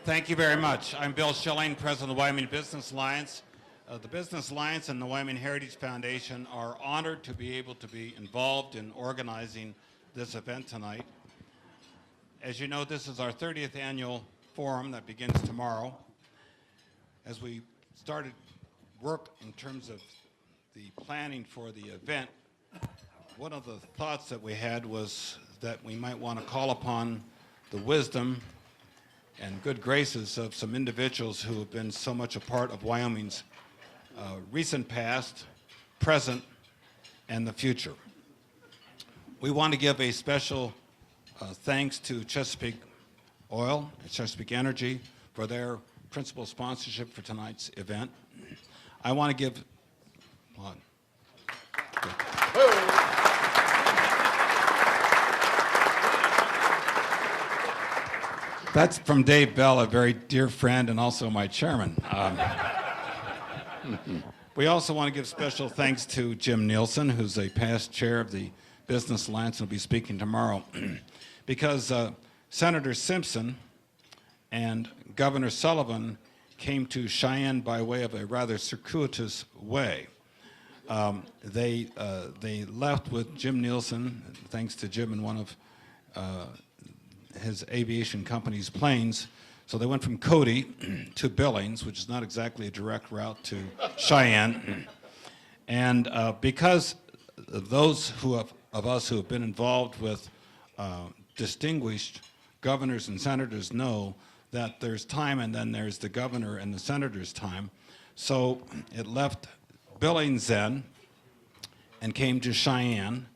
Thank you very much. I'm Bill Schilling, President of the Wyoming Business Alliance. The Business Alliance and the Wyoming Heritage Foundation are honored to be able to be involved in organizing this event tonight. As you know, this is our 30th annual forum that begins tomorrow. As we started work in terms of the planning for the event, one of the thoughts that we had was that we might want to call upon the wisdom and good graces of some individuals who have been so much a part of Wyoming's recent past, present, and the future. We want to give a special thanks to Chesapeake Oil and Chesapeake Energy for their principal sponsorship for tonight's event. I want to give, hold on. That's from Dave Bell, a very dear friend and also my chairman. We also want to give special thanks to Jim Nielsen, who's a past chair of the Business Alliance and will be speaking tomorrow, because Senator Simpson and Governor Sullivan came to Cheyenne by way of a rather circuitous way. They left with Jim Nielsen, thanks to Jim in one of his aviation company's planes. So they went from Cody to Billings, which is not exactly a direct route to Cheyenne. And because those of us who have been involved with distinguished governors and senators know that there's time and then there's the governor and the senator's time. So it left Billings then and came to Cheyenne.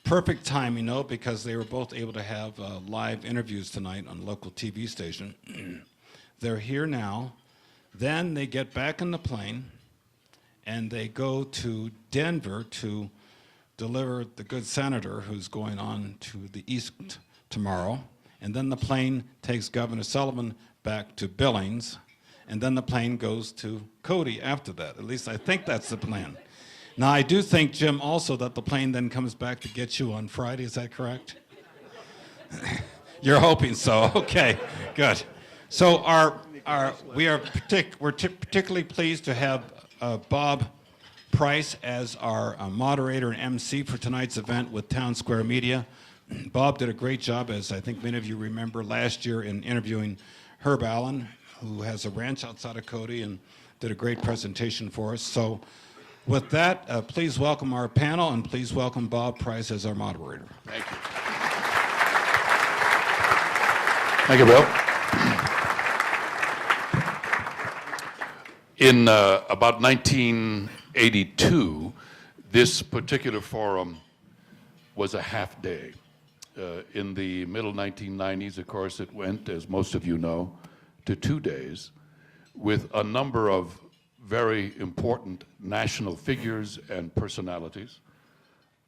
Perfect timing, though, because they were both able to have live interviews tonight on a local TV station. They're here now. Then they get back in the plane and they go to Denver to deliver the good senator who's going on to the east tomorrow. And then the plane takes Governor Sullivan back to Billings. And then the plane goes to Cody after that. At least I think that's the plan. Now, I do think, Jim, also that the plane then comes back to get you on Friday. Is that correct? You're hoping so. Okay, good. So we're particularly pleased to have Bob Price as our moderator and MC for tonight's event with Town Square Media. Bob did a great job, as I think many of you remember, last year in interviewing Herb Allen, who has a ranch outside of Cody and did a great presentation for us. So with that, please welcome our panel, and please welcome Bob Price as our moderator. Thank you. Thank you, Bill. In about 1982, this particular forum was a half day. In the middle 1990s, of course, it went, as most of you know, to 2 days with a number of very important national figures and personalities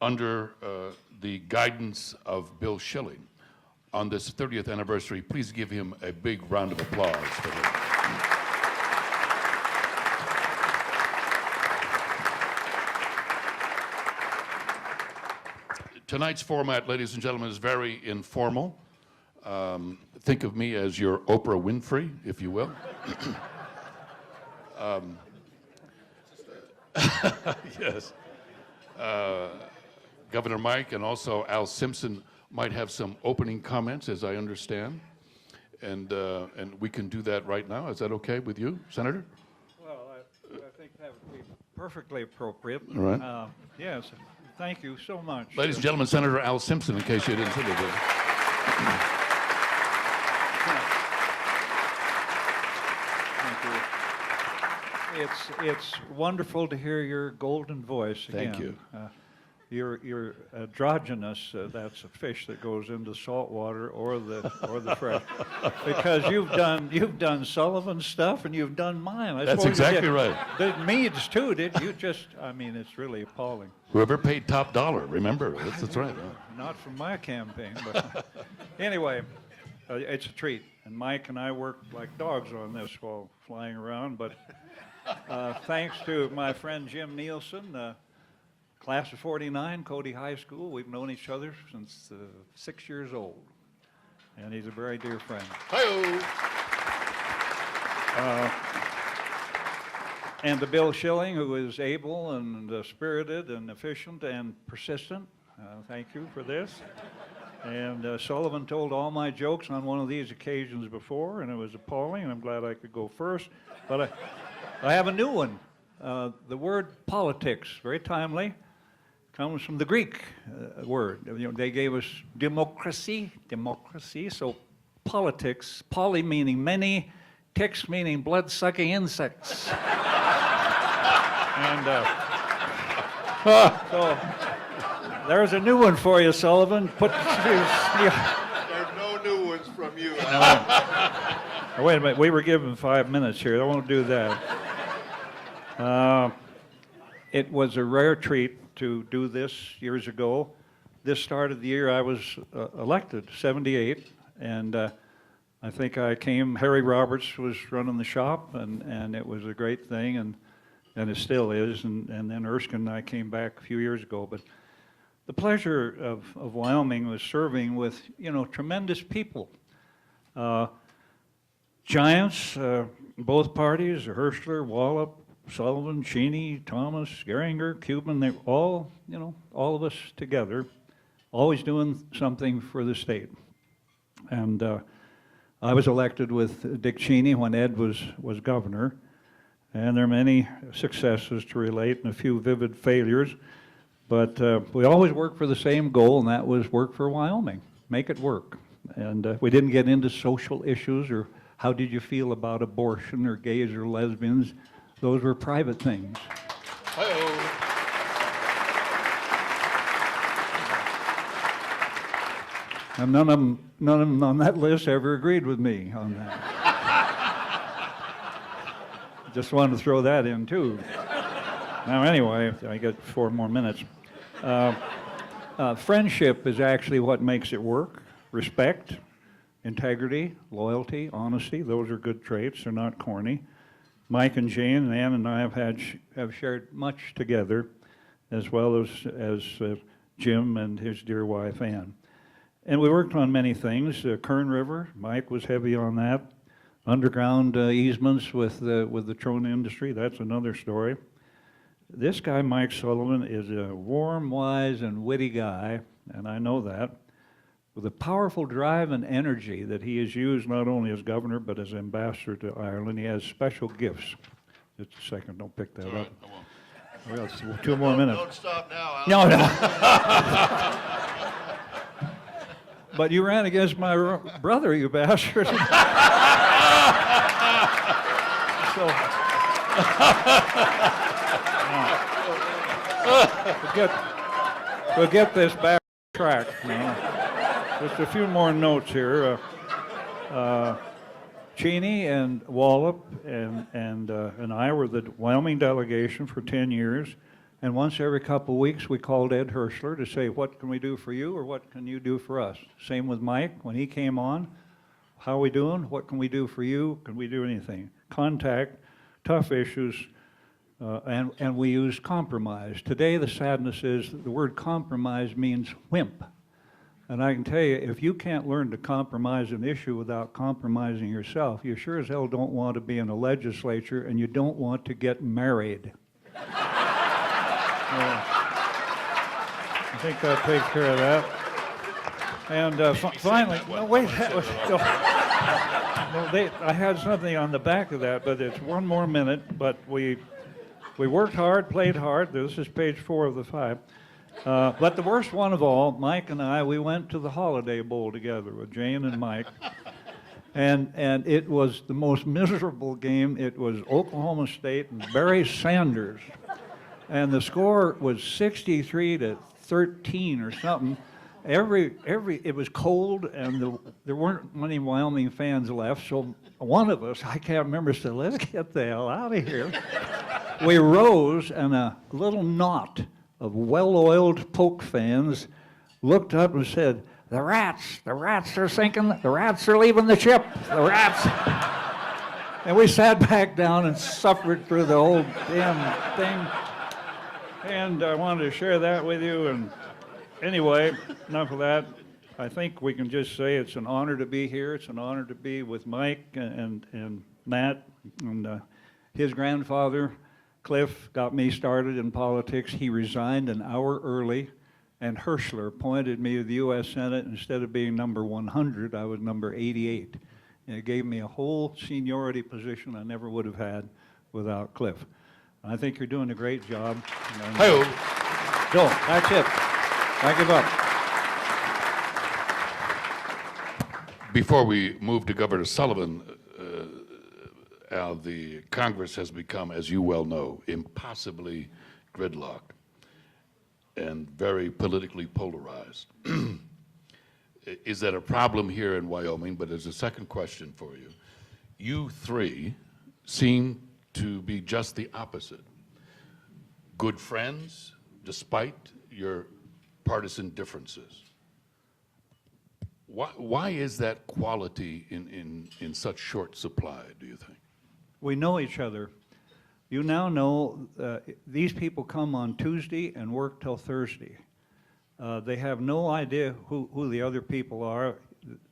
under the guidance of Bill Schilling. On this 30th anniversary, please give him a big round of applause for him. Tonight's format, ladies and gentlemen, is very informal. Think of me as your Oprah Winfrey, if you will. Yes. Governor Mike and also Al Simpson might have some opening comments, as I understand. And we can do that right now. Is that okay with you, Senator? Well, I think that would be perfectly appropriate. All right. Yes, thank you so much. Ladies and gentlemen, Senator Al Simpson, in case you didn't see it. It's wonderful to hear your golden voice again. Thank you. You're androgynous. That's a fish that goes into salt water or the fresh. Because you've done Sullivan's stuff and you've done mine. That's exactly right. The Mead's too. Did you just? I mean, it's really appalling. Whoever paid top dollar, remember? That's right. Not from my campaign, but anyway, it's a treat. And Mike and I worked like dogs on this while flying around. But thanks to my friend Jim Nielsen, class of '49, Cody High School. We've known each other since 6 years old. and he's a very dear friend. Hi-oh. And to Bill Schilling, who is able and spirited and efficient and persistent. Thank you for this. And Sullivan told all my jokes on one of these occasions before, and it was appalling, and I'm glad I could go first. But I have a new one. The word politics, very timely, comes from the Greek word. You know, they gave us democracy, so politics, poly meaning many, ticks meaning blood-sucking insects. And so there's a new one for you, Sullivan. There are no new ones from you. Wait a minute, we were given 5 minutes here. I won't do that. It was a rare treat to do this years ago. This started the year I was elected, 78, and I think I came, Harry Roberts was running the shop, and it was a great thing, and it still is, and then Erskine and I came back a few years ago. But the pleasure of Wyoming was serving with, you know, tremendous people. Giants, both parties, Herschler, Wallop, Sullivan, Cheney, Thomas, Geringer, Cuban, they all, you know, all of us together, always doing something for the state. And I was elected with Dick Cheney when Ed was governor, and there are many successes to relate and a few vivid failures, but we always worked for the same goal, and that was work for Wyoming, make it work. And we didn't get into social issues or how did you feel about abortion or gays or lesbians. Those were private things. Hi-oh. And none of them on that list ever agreed with me on that. Just wanted to throw that in too. Now anyway, I got 4 more minutes. Friendship is actually what makes it work. Respect, integrity, loyalty, honesty, those are good traits, they're not corny. Mike and Jane and Ann and I have shared much together, as well as Jim and his dear wife Ann. And we worked on many things. Kern River, Mike was heavy on that. Underground easements with the Trona industry, that's another story. This guy, Mike Sullivan, is a warm, wise, and witty guy, and I know that, with a powerful drive and energy that he has used not only as governor, but as ambassador to Ireland. He has special gifts. Just a second, don't pick that up. I won't. Well, 2 more minutes. Don't stop now, Al. No, no. But you ran against my brother, you bastard. So, we'll get this back on track. You know. Just a few more notes here. Cheney and Wallop and I were the Wyoming delegation for 10 years. And once every couple of weeks, we called Ed Herschler to say, what can we do for you or what can you do for us? Same with Mike. When he came on, how are we doing? What can we do for you? Can we do anything? Contact, tough issues, and we used compromise. Today, the sadness is the word compromise means wimp. And I can tell you, if you can't learn to compromise an issue without compromising yourself, you sure as hell don't want to be in a legislature and you don't want to get married. I think that takes care of that. And finally, no, wait, I had something on the back of that, but it's 1 more minute. But we worked hard, played hard. This is page 4 of the 5. But the worst one of all, Mike and I, we went to the Holiday Bowl together with Jane and Mike. And it was the most miserable game. It was Oklahoma State and Barry Sanders. And the score was 63-13 or something. It was cold, and there weren't many Wyoming fans left, so one of us, I can't remember, said, let's get the hell out of here. We rose, and a little knot of well-oiled Polk fans looked up and said, the rats are sinking, the rats are leaving the ship, the rats. And we sat back down and suffered through the whole damn thing. And I wanted to share that with you, and anyway, enough of that. I think we can just say it's an honor to be here. It's an honor to be with Mike and Matt. And his grandfather, Cliff, got me started in politics. He resigned an hour early, and Herschler appointed me to the U.S. Senate. Instead of being number 100, I was number 88. And it gave me a whole seniority position I never would have had without Cliff. And I think you're doing a great job. Hi-yo. So, that's it. I give up. Before we move to Governor Sullivan, Al, the Congress has become, as you well know, impossibly gridlocked and very politically polarized. Is that a problem here in Wyoming? But there's a second question for you. You three seem to be just the opposite. Good friends, despite your partisan differences. Why is that quality in such short supply, do you think? We know each other. You now know these people come on Tuesday and work till Thursday. They have no idea who the other people are.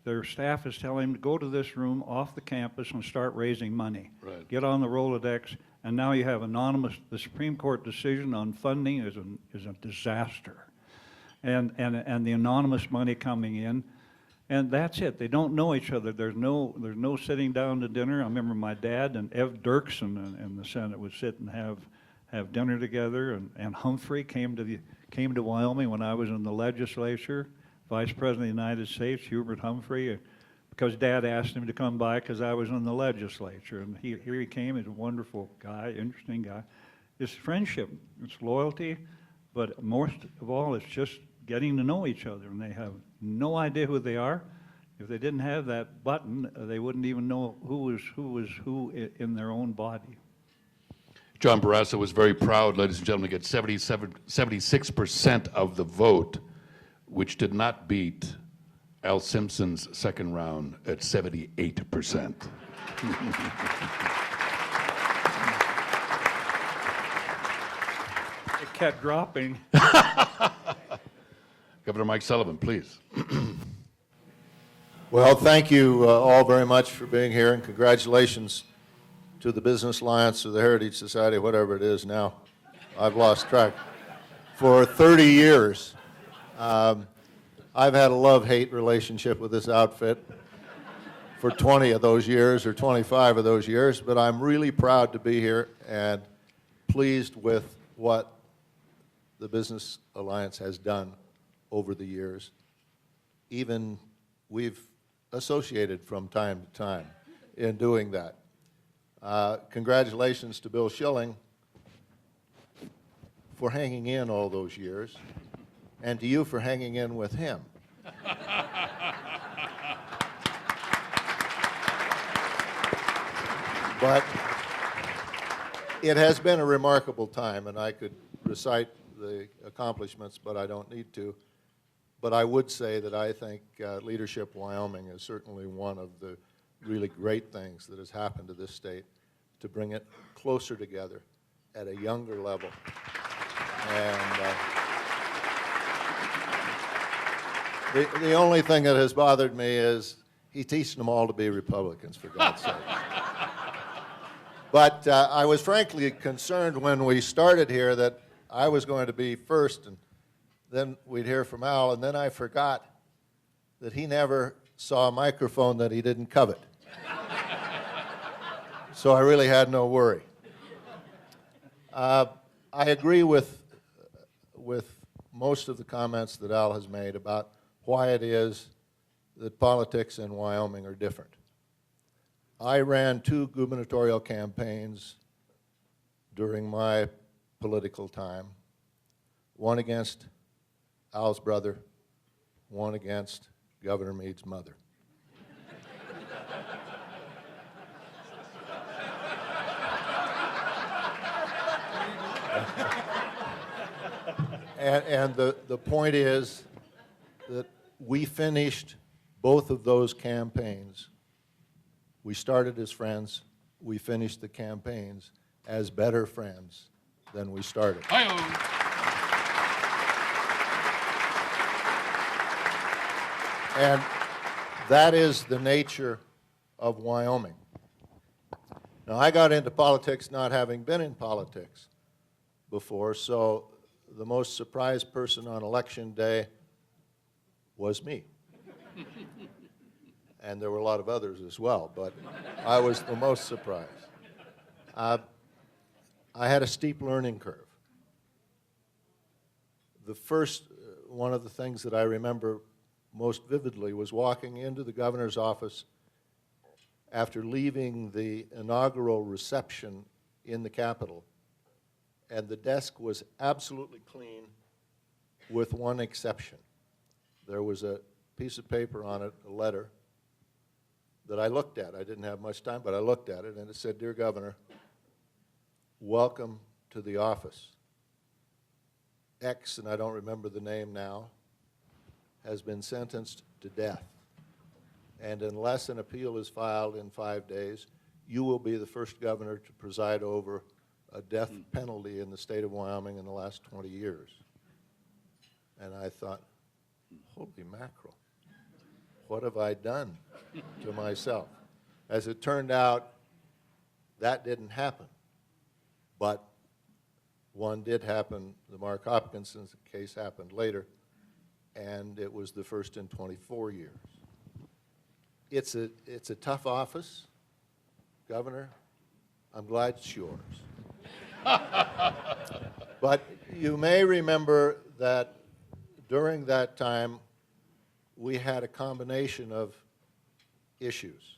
Their staff is telling them to go to this room off the campus and start raising money. Right. Get on the Rolodex, and now you have anonymous. The Supreme Court decision on funding is a disaster, and the anonymous money coming in. And that's it. They don't know each other. There's no sitting down to dinner. I remember my dad and Ev Dirksen in the Senate would sit and have dinner together. And Humphrey came to Wyoming when I was in the legislature, Vice President of the United States, Hubert Humphrey, because Dad asked him to come by because I was in the legislature. And here he came. He's a wonderful guy, interesting guy. It's friendship. It's loyalty. But most of all, it's just getting to know each other, and they have no idea who they are. If they didn't have that button, they wouldn't even know who was who in their own body. John Barrasso was very proud, ladies and gentlemen, to get 76% of the vote, which did not beat Al Simpson's second round at 78%. It kept dropping. Governor Mike Sullivan, please. Well, thank you all very much for being here, and congratulations to the Business Alliance or the Heritage Society, whatever it is now. I've lost track. For 30 years, I've had a love-hate relationship with this outfit for 20 of those years or 25 of those years, but I'm really proud to be here and pleased with what the Business Alliance has done over the years. Even we've associated from time to time in doing that. Congratulations to Bill Schilling for hanging in all those years, and to you for hanging in with him. But it has been a remarkable time, and I could recite the accomplishments, but I don't need to. But I would say that I think Leadership Wyoming is certainly one of the really great things that has happened to this state to bring it closer together at a younger level. And the only thing that has bothered me is he teaching them all to be Republicans, for God's sake. But I was frankly concerned when we started here that I was going to be first, and then we'd hear from Al, and then I forgot that he never saw a microphone that he didn't covet. So I really had no worry. I agree with most of the comments that Al has made about why it is that politics in Wyoming are different. I ran 2 gubernatorial campaigns during my political time, one against Al's brother, one against Governor Mead's mother. And the point is that we finished both of those campaigns. We started as friends. We finished the campaigns as better friends than we started. And that is the nature of Wyoming. Now, I got into politics not having been in politics before, so the most surprised person on election day was me. And there were a lot of others as well, but I was the most surprised. I had a steep learning curve. The first, one of the things that I remember most vividly was walking into the governor's office after leaving the inaugural reception in the Capitol, and the desk was absolutely clean with one exception. There was a piece of paper on it, a letter, that I looked at. I didn't have much time, but I looked at it, and it said, "Dear Governor, welcome to the office. X," and I don't remember the name now, "has been sentenced to death. And unless an appeal is filed in 5 days, you will be the first governor to preside over a death penalty in the state of Wyoming in the last 20 years. And I thought, holy mackerel, what have I done to myself? As it turned out, that didn't happen. But one did happen, the Mark Hopkinson case happened later, and it was the first in 24 years. It's a tough office, Governor. I'm glad it's yours. But you may remember that during that time, we had a combination of issues.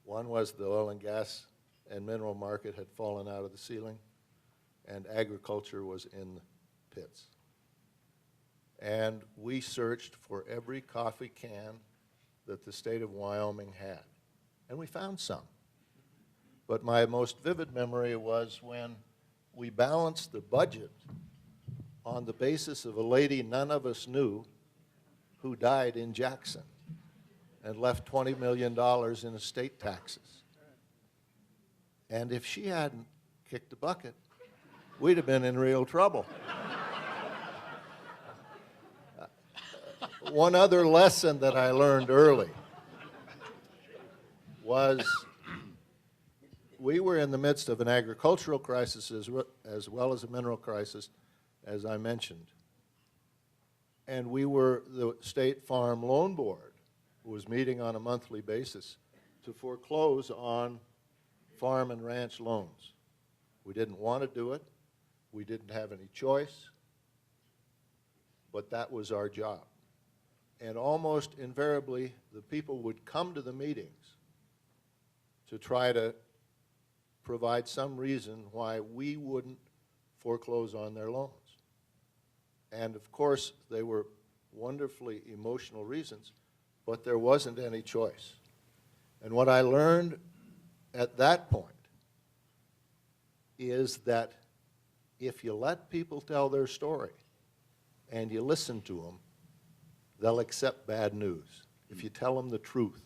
One was the oil and gas and mineral market had fallen out of the ceiling, and agriculture was in the pits. And we searched for every coffee can that the state of Wyoming had, and we found some. But my most vivid memory was when we balanced the budget on the basis of a lady none of us knew who died in Jackson and left $20 million in estate taxes. And if she hadn't kicked the bucket, we'd have been in real trouble. One other lesson that I learned early was we were in the midst of an agricultural crisis as well as a mineral crisis, as I mentioned. And we were, the State Farm Loan Board was meeting on a monthly basis to foreclose on farm and ranch loans. We didn't want to do it. We didn't have any choice. But that was our job. And almost invariably, the people would come to the meetings to try to provide some reason why we wouldn't foreclose on their loans. And of course, they were wonderfully emotional reasons, but there wasn't any choice. And what I learned at that point is that if you let people tell their story and you listen to them, they'll accept bad news if you tell them the truth.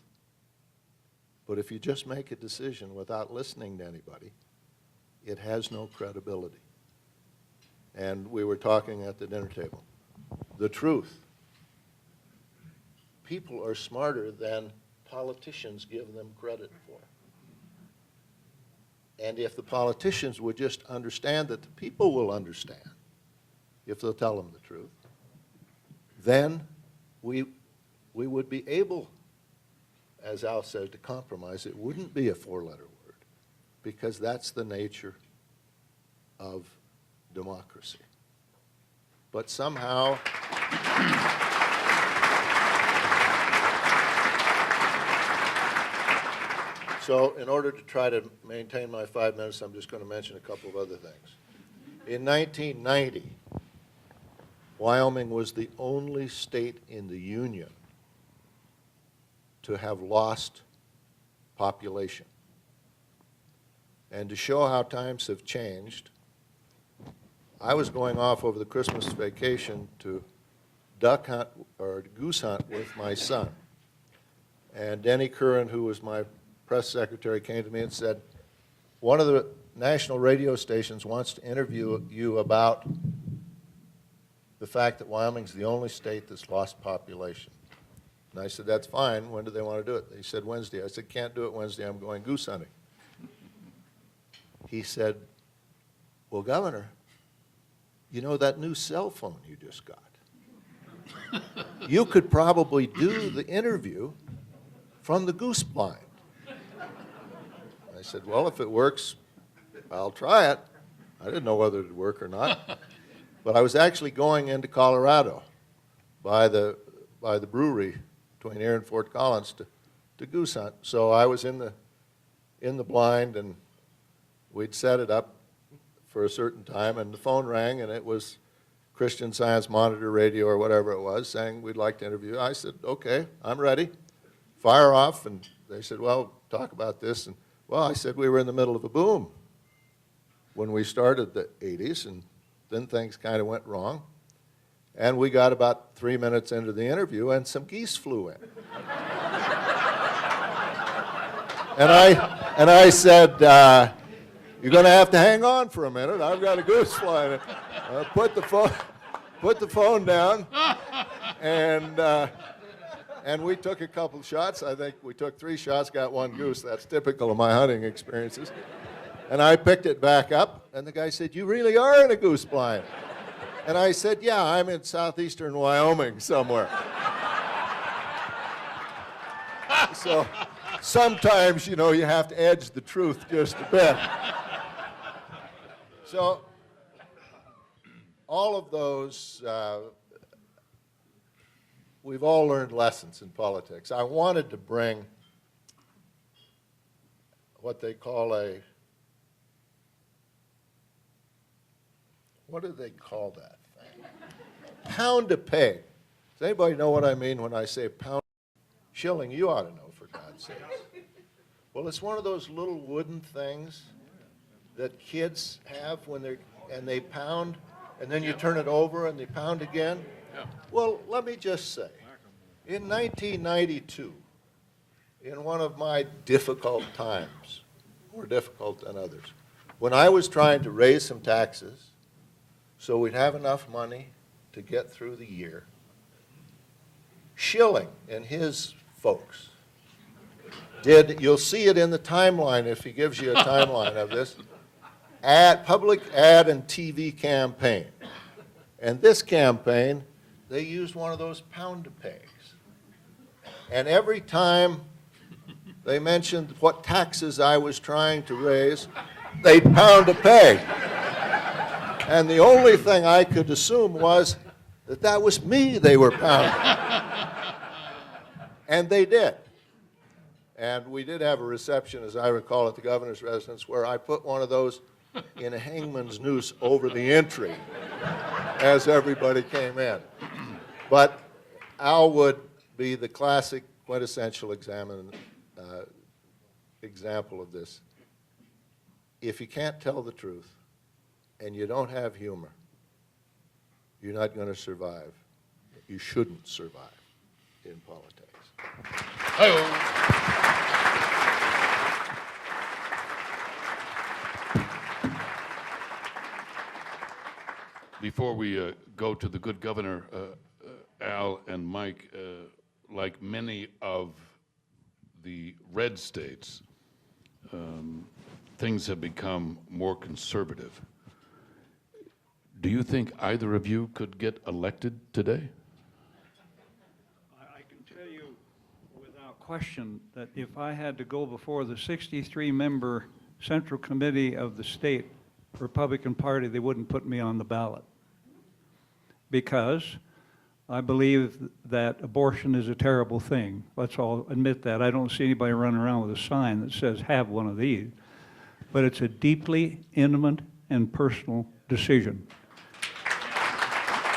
But if you just make a decision without listening to anybody, it has no credibility. And we were talking at the dinner table. The truth. People are smarter than politicians give them credit for. And if the politicians would just understand that the people will understand if they'll tell them the truth, then we would be able, as Al said, to compromise. It wouldn't be a four-letter word, because that's the nature of democracy. But somehow, so in order to try to maintain my 5 minutes, I'm just going to mention a couple of other things. In 1990, Wyoming was the only state in the Union to have lost population. And to show how times have changed, I was going off over the Christmas vacation to duck hunt or goose hunt with my son. And Denny Curran, who was my press secretary, came to me and said, one of the national radio stations wants to interview you about the fact that Wyoming's the only state that's lost population. And I said, that's fine. When do they want to do it? He said, Wednesday. I said, can't do it Wednesday. I'm going goose hunting. He said, well, Governor, you know that new cell phone you just got? You could probably do the interview from the goose blind. I said, well, if it works, I'll try it. I didn't know whether it would work or not. But I was actually going into Colorado by the brewery between here and Fort Collins to goose hunt. So I was in the blind, and we'd set it up for a certain time, and the phone rang, and it was Christian Science Monitor Radio or whatever it was, saying we'd like to interview. I said, okay, I'm ready. Fire off. And they said, well, talk about this. And well, I said we were in the middle of a boom when we started the 80s, and then things kind of went wrong. And we got about 3 minutes into the interview, and some geese flew in. And I said, you're going to have to hang on for a minute. I've got a goose flying in. Put the phone down, and we took a couple shots. I think we took 3 shots, got 1 goose. That's typical of my hunting experiences. And I picked it back up, and the guy said, you really are in a goose blind. And I said, yeah, I'm in southeastern Wyoming somewhere. So sometimes, you know, you have to edge the truth just a bit. So all of those, we've all learned lessons in politics. I wanted to bring what they call what do they call that thing? Pound a peg. Does anybody know what I mean when I say pound? Shilling, you ought to know, for God's sake. Well, it's one of those little wooden things that kids have when they pound, and then you turn it over and they pound again. Yeah. Well, let me just say, in 1992, in one of my difficult times, more difficult than others, when I was trying to raise some taxes so we'd have enough money to get through the year, Schilling and his folks you'll see it in the timeline if he gives you a timeline of this, public ad and TV campaign. And this campaign, they used one of those pound-a-pegs. And every time they mentioned what taxes I was trying to raise, they'd pound a peg. And the only thing I could assume was that was me they were pounding. And they did. And we did have a reception, as I recall, at the governor's residence, where I put one of those in a hangman's noose over the entry as everybody came in. But Al would be the classic, quintessential example of this. If you can't tell the truth and you don't have humor, you're not going to survive. You shouldn't survive in politics. Hi-oh. Before we go to the good governor, Al and Mike, like many of the red states, things have become more conservative. Do you think either of you could get elected today? I can tell you without question that if I had to go before the 63-member Central Committee of the state Republican Party, they wouldn't put me on the ballot. Because I believe that abortion is a terrible thing. Let's all admit that. I don't see anybody running around with a sign that says, have one of these. But it's a deeply intimate and personal decision.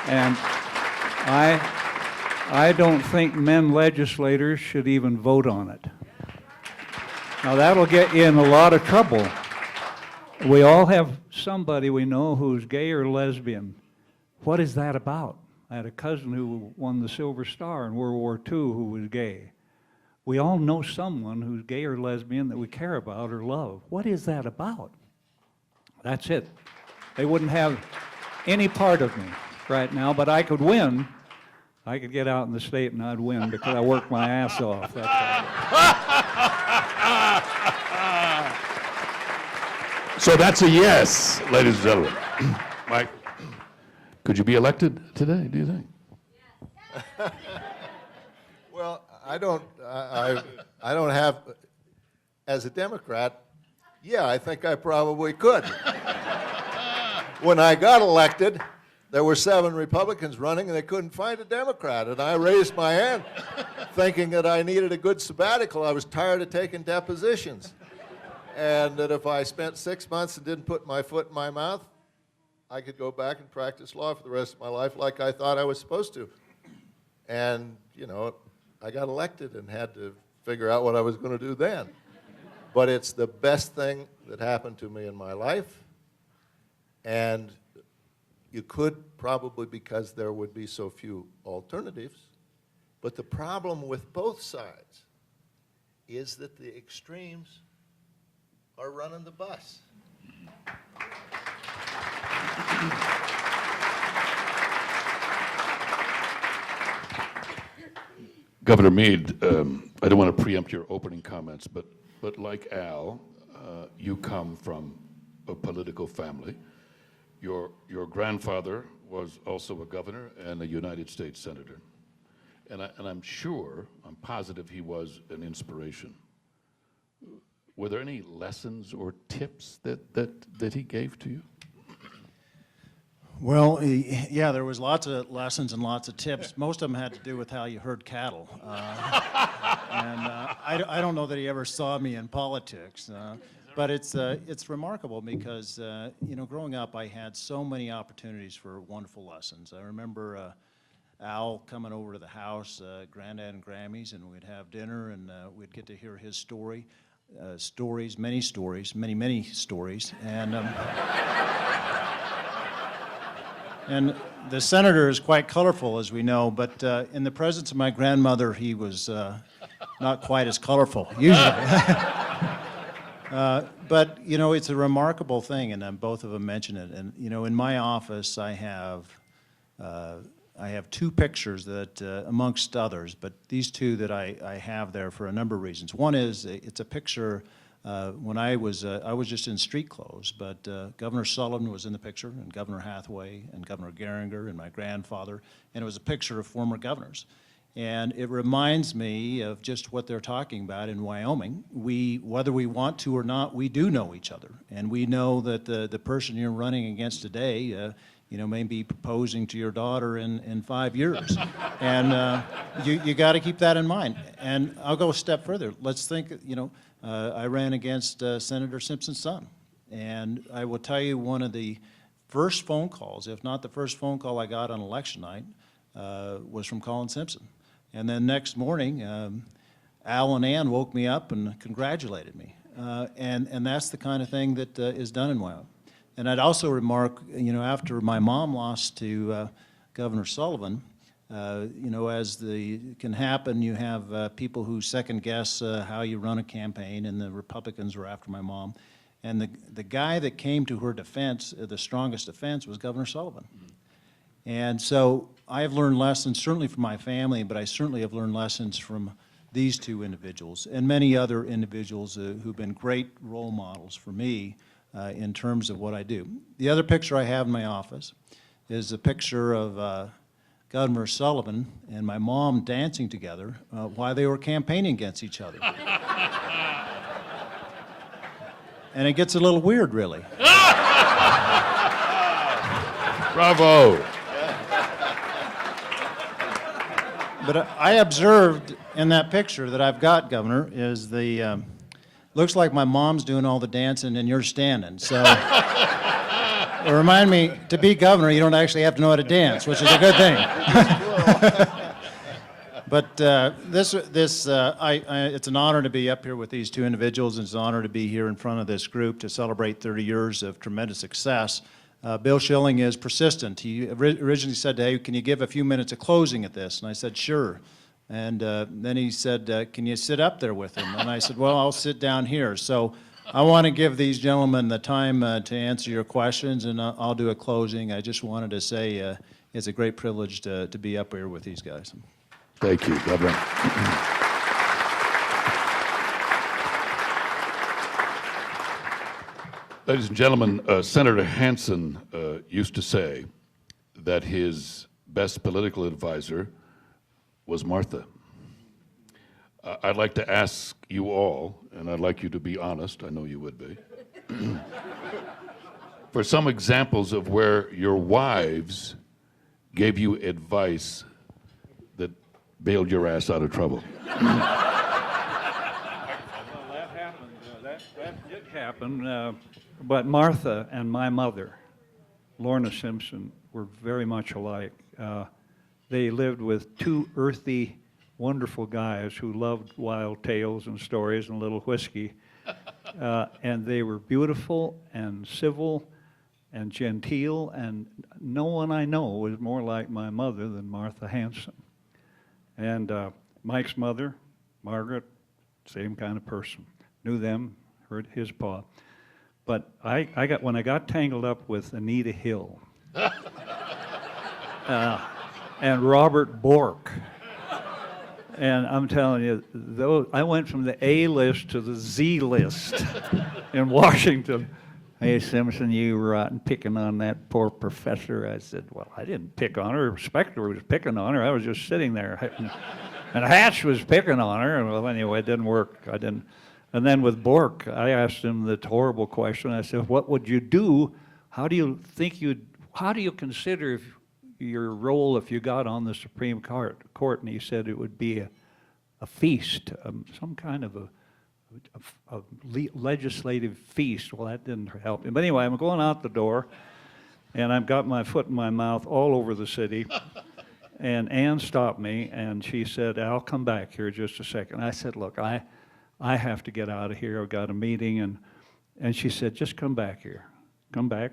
And I don't think men legislators should even vote on it. Now that'll get you in a lot of trouble. We all have somebody we know who's gay or lesbian. What is that about? I had a cousin who won the Silver Star in World War II who was gay. We all know someone who's gay or lesbian that we care about or love. What is that about? That's it. They wouldn't have any part of me right now, but I could win I could get out in the state and I'd win because I worked my ass off. That's all. So that's a yes, ladies and gentlemen. Mike, could you be elected today, do you think? Well, I don't have, as a Democrat, yeah, I think I probably could. When I got elected, there were 7 Republicans running and they couldn't find a Democrat. And I raised my hand thinking that I needed a good sabbatical. I was tired of taking depositions. And that if I spent 6 months and didn't put my foot in my mouth, I could go back and practice law for the rest of my life like I thought I was supposed to. And, you know, I got elected and had to figure out what I was going to do then. But it's the best thing that happened to me in my life. And you could probably, because there would be so few alternatives. But the problem with both sides is that the extremes are running the bus. Governor Mead, I don't want to preempt your opening comments, but like Al, you come from a political family. Your grandfather was also a governor and a United States senator. And I'm sure, I'm positive he was an inspiration. Were there any lessons or tips that he gave to you? Well, yeah, there was lots of lessons and lots of tips. Most of them had to do with how you herd cattle. I don't know that he ever saw me in politics. But it's remarkable because, you know, growing up, I had so many opportunities for wonderful lessons. I remember Al coming over to the house, Granddad and Grammy's, and we'd have dinner, and we'd get to hear his story. Many stories, many stories. And the senator is quite colorful, as we know, but in the presence of my grandmother, he was not quite as colorful, usually. But, you know, it's a remarkable thing, and both of them mention it. And, you know, in my office, I have 2 pictures that, amongst others, but these 2 that I have there for a number of reasons. One is it's a picture when I was just in street clothes, but Governor Sullivan was in the picture, and Governor Hathaway, and Governor Geringer, and my grandfather, and it was a picture of former governors. And it reminds me of just what they're talking about in Wyoming. Whether we want to or not, we do know each other. And we know that the person you're running against today, you know, may be proposing to your daughter in 5 years. And you got to keep that in mind. And I'll go a step further. Let's think, you know, I ran against Senator Simpson's son. And I will tell you, one of the first phone calls, if not the first phone call I got on election night, was from Colin Simpson. And then next morning, Al and Ann woke me up and congratulated me. And that's the kind of thing that is done in Wyoming. And I'd also remark, you know, after my mom lost to Governor Sullivan, you know, as can happen, you have people who second guess how you run a campaign, and the Republicans were after my mom. And the guy that came to her defense, the strongest defense, was Governor Sullivan. And so I have learned lessons, certainly from my family, but I certainly have learned lessons from these 2 individuals and many other individuals who've been great role models for me in terms of what I do. The other picture I have in my office is a picture of Governor Sullivan and my mom dancing together while they were campaigning against each other. And it gets a little weird, really. Bravo. But I observed in that picture that I've got, Governor, is looks like my mom's doing all the dancing and you're standing. So it reminded me, to be governor, you don't actually have to know how to dance, which is a good thing. But it's an honor to be up here with these 2 individuals, and it's an honor to be here in front of this group to celebrate 30 years of tremendous success. Bill Schilling is persistent. He originally said, hey, can you give a few minutes of closing at this? And I said, sure. And then he said, can you sit up there with him? And I said, well, I'll sit down here. So I want to give these gentlemen the time to answer your questions, and I'll do a closing. I just wanted to say, It's a great privilege to be up here with these guys. Thank you. God bless. Ladies and gentlemen, Senator Hansen used to say that his best political advisor was Martha. I'd like to ask you all, and I'd like you to be honest, I know you would be, for some examples of where your wives gave you advice that bailed your ass out of trouble. Well, that happened. That did happen. But Martha and my mother, Lorna Simpson, were very much alike. They lived with two earthy, wonderful guys who loved wild tales and stories and a little whiskey. And they were beautiful and civil and genteel, and no one I know was more like my mother than Martha Hansen. And Mike's mother, Margaret, same kind of person. Knew them, heard his pa. But when I got tangled up with Anita Hill and Robert Bork, and I'm telling you, I went from the A list to the Z list in Washington. Hey, Simpson, you rotten picking on that poor professor. I said, well, I didn't pick on her. Specter was picking on her. I was just sitting there. And Hatch was picking on her. Well, anyway, it didn't work. I didn't. And then with Bork, I asked him the horrible question. I said, what would you do? How do you consider your role if you got on the Supreme Court? And he said it would be a feast, some kind of a legislative feast. Well, that didn't help me. But anyway, I'm going out the door, and I've got my foot in my mouth all over the city. And Ann stopped me, and she said, I'll come back here just a second. I said, look, I have to get out of here. I've got a meeting. And she said, just come back here. Come back.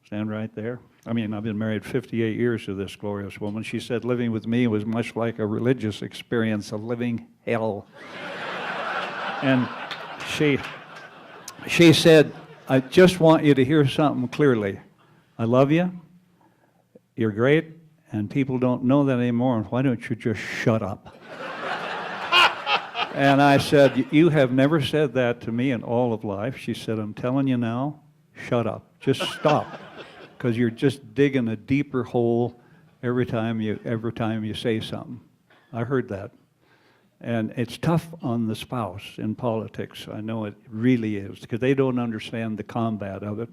Stand right there. I mean, I've been married 58 years to this glorious woman. She said living with me was much like a religious experience, a living hell. And she said, I just want you to hear something clearly. I love you. You're great. And people don't know that anymore. Why don't you just shut up? And I said, you have never said that to me in all of life. She said, I'm telling you now, shut up. Just stop. Because you're just digging a deeper hole every time you say something. I heard that. And it's tough on the spouse in politics. I know it really is, because they don't understand the combat of it.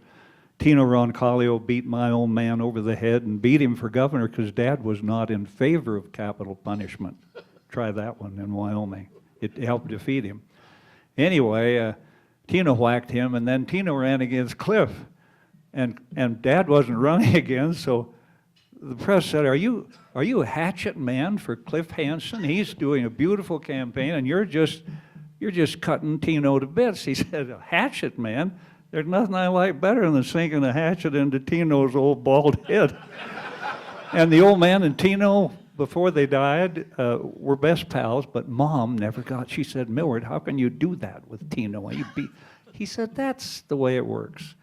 Tino Roncalio beat my old man over the head and beat him for governor because Dad was not in favor of capital punishment. Try that one in Wyoming. It helped defeat him. Anyway, Tino whacked him, and then Tino ran against Cliff. And Dad wasn't running again, so the press said, are you a hatchet man for Cliff Hansen? He's doing a beautiful campaign, and you're just cutting Tino to bits. He said, a hatchet man? There's nothing I like better than sinking a hatchet into Tino's old bald head. And the old man and Tino, before they died, were best pals, but Mom never got. She said, Millard, how can you do that with Tino? He said, that's the way it works.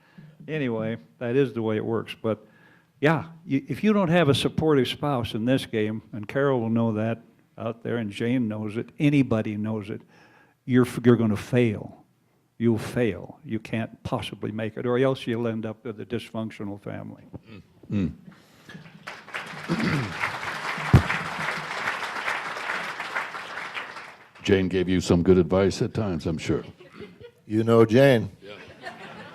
Anyway, that is the way it works. But yeah, if you don't have a supportive spouse in this game, and Carol will know that out there, and Jane knows it, anybody knows it, you're going to fail. You'll fail. You can't possibly make it, or else you'll end up with a dysfunctional family. Mm. Jane gave you some good advice at times, I'm sure. You know Jane.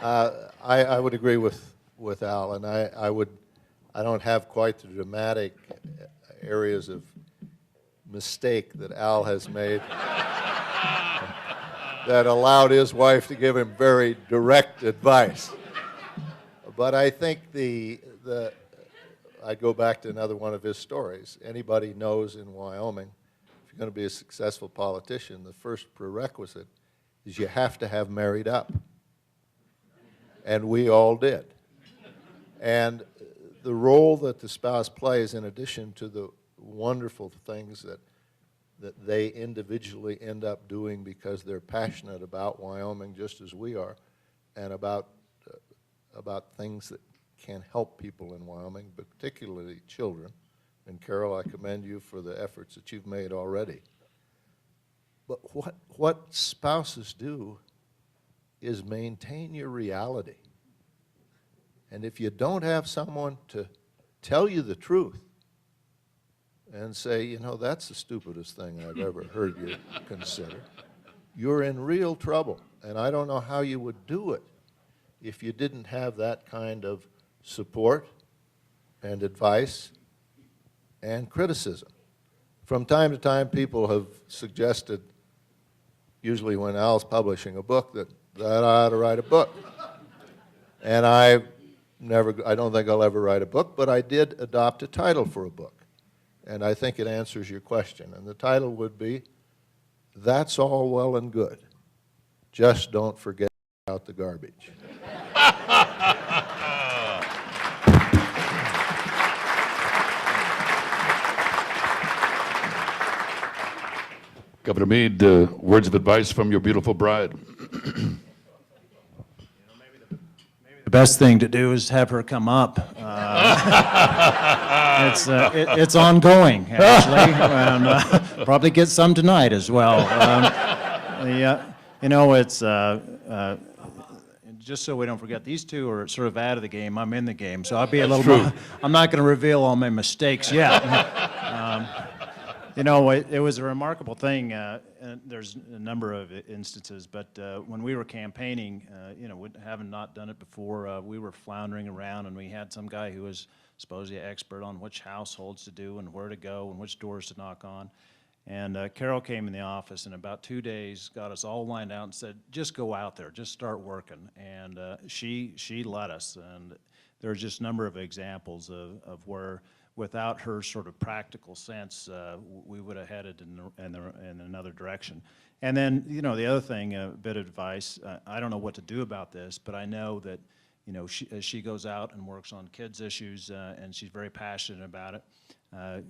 Yeah. I would agree with Al, and I don't have quite the dramatic areas of mistake that Al has made that allowed his wife to give him very direct advice. But I think I go back to another one of his stories. Anybody knows in Wyoming, if you're going to be a successful politician, the first prerequisite is you have to have married up. And we all did. And the role that the spouse plays, in addition to the wonderful things that they individually end up doing because they're passionate about Wyoming just as we are, and about things that can help people in Wyoming, but particularly children. And Carol, I commend you for the efforts that you've made already. But what spouses do is maintain your reality. And if you don't have someone to tell you the truth and say, you know, that's the stupidest thing I've ever heard you consider, you're in real trouble. And I don't know how you would do it if you didn't have that kind of support and advice and criticism. From time to time, people have suggested, usually when Al's publishing a book, that I ought to write a book. And I don't think I'll ever write a book, but I did adopt a title for a book. And I think it answers your question. And the title would be, That's All Well and Good. Just don't forget out the garbage. Governor Mead, words of advice from your beautiful bride. The best thing to do is have her come up. It's ongoing, actually, and probably get some tonight as well. You know, it's just so we don't forget, these two are sort of out of the game. I'm in the game, so I'll be a little more. I'm not going to reveal all my mistakes yet. You know, it was a remarkable thing, and there's a number of instances, but when we were campaigning, you know, having not done it before, we were floundering around, and we had some guy who was supposedly an expert on which households to do and where to go and which doors to knock on. And Carol came in the office in about 2 days, got us all lined out and said, just go out there, just start working. And she let us, and there's just a number of examples of where, without her sort of practical sense, we would have headed in another direction. And then, you know, the other thing, a bit of advice, I don't know what to do about this, but I know that, you know, as she goes out and works on kids' issues, and she's very passionate about it,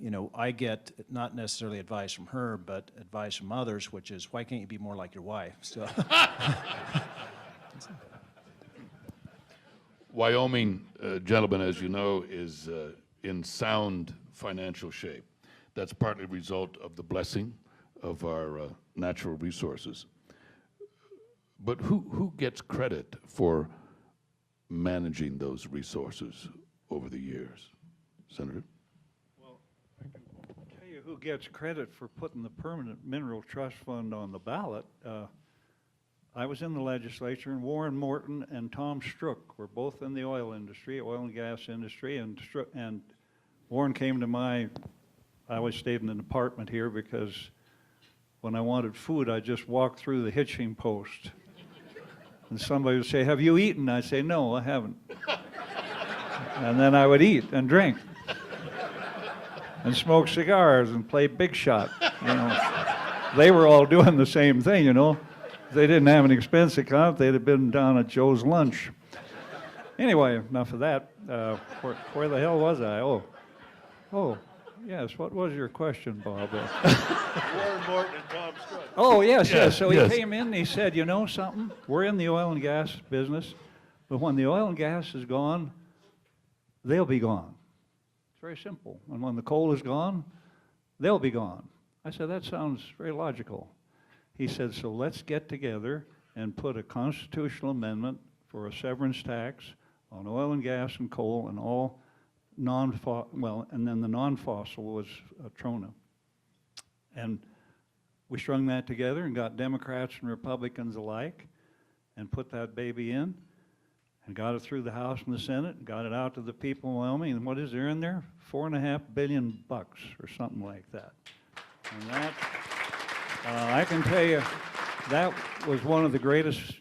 you know, I get not necessarily advice from her, but advice from others, which is, why can't you be more like your wife? So. Wyoming, gentlemen, as you know, is in sound financial shape. That's partly a result of the blessing of our natural resources. But who gets credit for managing those resources over the years? Senator? Well, I can tell you who gets credit for putting the Permanent Mineral Trust Fund on the ballot. I was in the legislature, and Warren Morton and Tom Strook were both in the oil industry, oil and gas industry, and Warren came to I always stayed in an apartment here because when I wanted food, I just walked through the hitching post. And somebody would say, have you eaten? I'd say, no, I haven't. And then I would eat and drink and smoke cigars and play big shot. You know, they were all doing the same thing, you know. If they didn't have an expense account, they'd have been down at Joe's lunch. Anyway, enough of that. Where the hell was I? Oh, yes, what was your question, Bob? Warren Morton and Tom Strook. Oh, yes. So yes. he came in and he said, you know something? We're in the oil and gas business, but when the oil and gas is gone, they'll be gone. It's very simple. And when the coal is gone, they'll be gone. I said, that sounds very logical. He said, so let's get together and put a constitutional amendment for a severance tax on oil and gas and coal and all and then the non-fossil was Trona. And we strung that together and got Democrats and Republicans alike and put that baby in and got it through the House and the Senate and got it out to the people in Wyoming. And what is there in there? $4.5 billion or something like that. And that, I can tell you, that was one of the greatest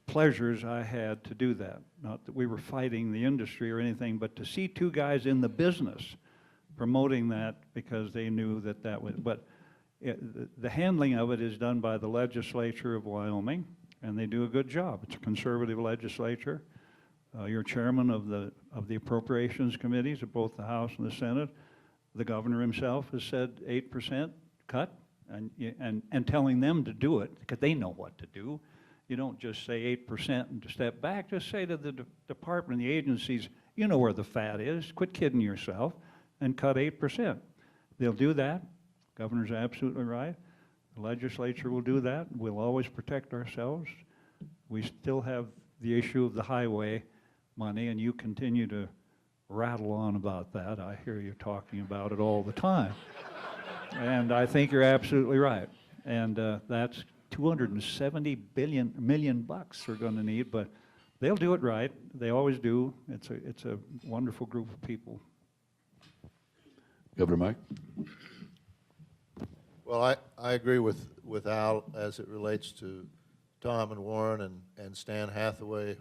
pleasures I had to do that. Not that we were fighting the industry or anything, but to see two guys in the business promoting that because they knew that would, but the handling of it is done by the legislature of Wyoming, and they do a good job. It's a conservative legislature. You're chairman of the appropriations committees of both the House and the Senate. The governor himself has said 8% cut, and telling them to do it because they know what to do. you don't just say 8% and step back. Just say to the department, the agencies, you know where the fat is. Quit kidding yourself and cut 8%. They'll do that. Governor's absolutely right. The legislature will do that. We'll always protect ourselves. We still have the issue of the highway money, and you continue to rattle on about that. I hear you talking about it all the time. And I think you're absolutely right. And that's 270 million bucks we're going to need, but they'll do it right. They always do. It's a wonderful group of people. Governor Mike? Well, I agree with Al as it relates to Tom and Warren and Stan Hathaway,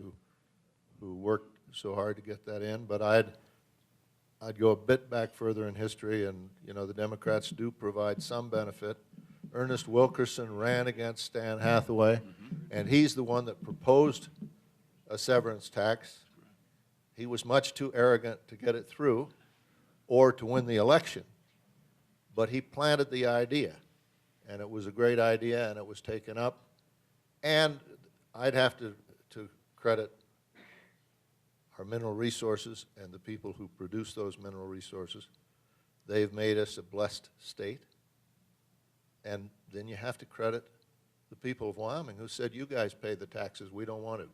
who worked so hard to get that in. But I'd go a bit back further in history, and you know the Democrats do provide some benefit. Ernest Wilkerson ran against Stan Hathaway, and he's the one that proposed a severance tax. He was much too arrogant to get it through or to win the election, but he planted the idea, and it was a great idea, and it was taken up. And I'd have to credit our mineral resources and the people who produce those mineral resources. They've made us a blessed state. And then you have to credit the people of Wyoming who said, you guys pay the taxes, we don't want to.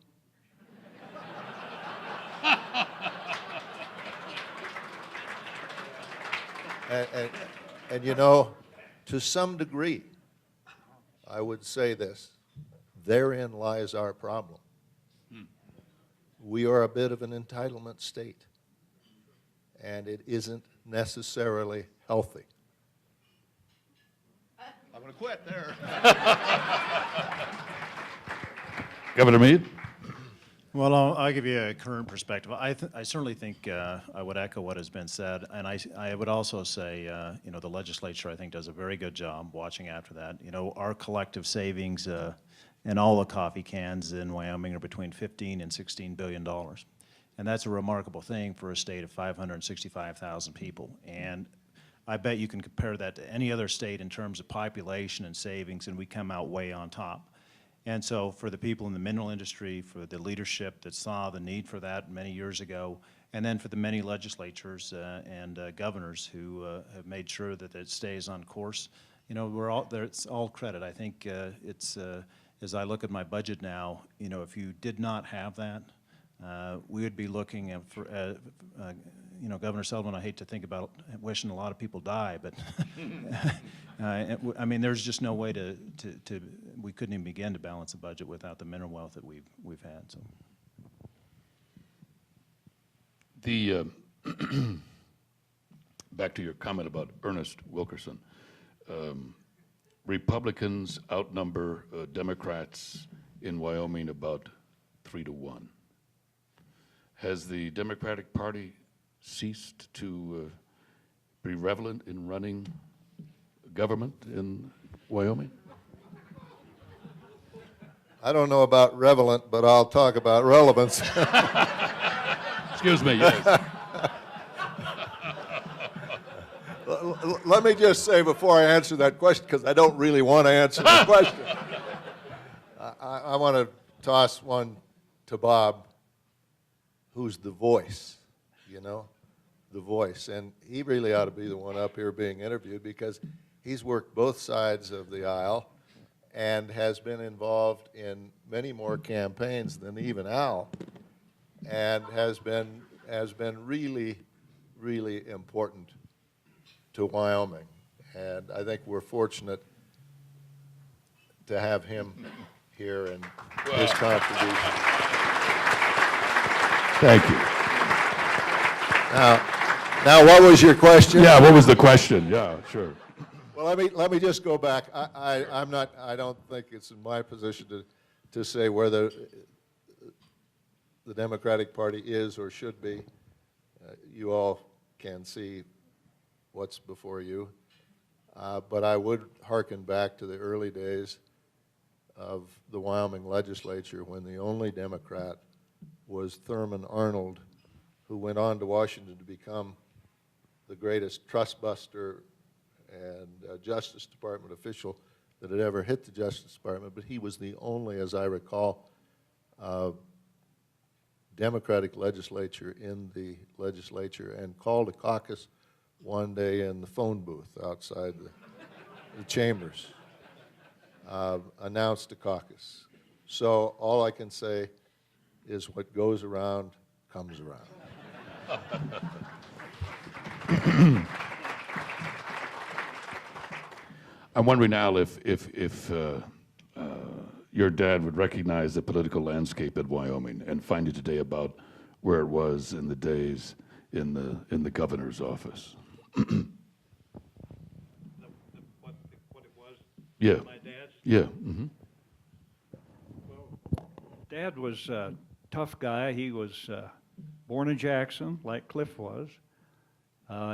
And you know, to some degree, I would say this, therein lies our problem. We are a bit of an entitlement state, and it isn't necessarily healthy. I'm going to quit there. Governor Mead? Well, I'll give you a current perspective. I certainly think I would echo what has been said, and I would also say, you know, the legislature, I think, does a very good job watching after that. You know, our collective savings in all the coffee cans in Wyoming are between $15 and $16 billion. And that's a remarkable thing for a state of 565,000 people. And I bet you can compare that to any other state in terms of population and savings, and we come out way on top. And so for the people in the mineral industry, for the leadership that saw the need for that many years ago, and then for the many legislatures and governors who have made sure that it stays on course, you know, we're all there. It's all credit. I think it's as I look at my budget now, you know, if you did not have that, we would be looking at, you know, Governor Sullivan, I hate to think about wishing a lot of people die, but I mean, there's just no way to we couldn't even begin to balance a budget without the mineral wealth that we've had. So, The back to your comment about Ernest Wilkerson. Republicans outnumber Democrats in Wyoming about 3-1. Has the Democratic Party ceased to be relevant in running government in Wyoming? I don't know about relevant, but I'll talk about relevance. Excuse me, yes. Let me just say before I answer that question, because I don't really want to answer the question, I want to toss one to Bob, who's the voice, you know, the voice. And he really ought to be the one up here being interviewed because he's worked both sides of the aisle and has been involved in many more campaigns than even Al, and has been really, really important to Wyoming. And I think we're fortunate to have him here and his contribution. Thank you. Now, what was your question? Yeah, what was the question? Yeah, sure. Well, let me just go back. I don't think it's in my position to say whether the Democratic Party is or should be. You all can see what's before you. But I would hearken back to the early days of the Wyoming legislature when the only Democrat was Thurman Arnold, who went on to Washington to become the greatest trust buster and Justice Department official that had ever hit the Justice Department, but he was the only, as I recall, Democratic legislature in the legislature, and called a caucus one day in the phone booth outside the chambers, announced a caucus. So all I can say is what goes around comes around. I'm wondering, Al, if your dad would recognize the political landscape in Wyoming and find you today about where it was in the days in the governor's office. What it was? Yeah. My dad's? Yeah. Mm-hmm. Dad was a tough guy. He was born in Jackson, like Cliff was.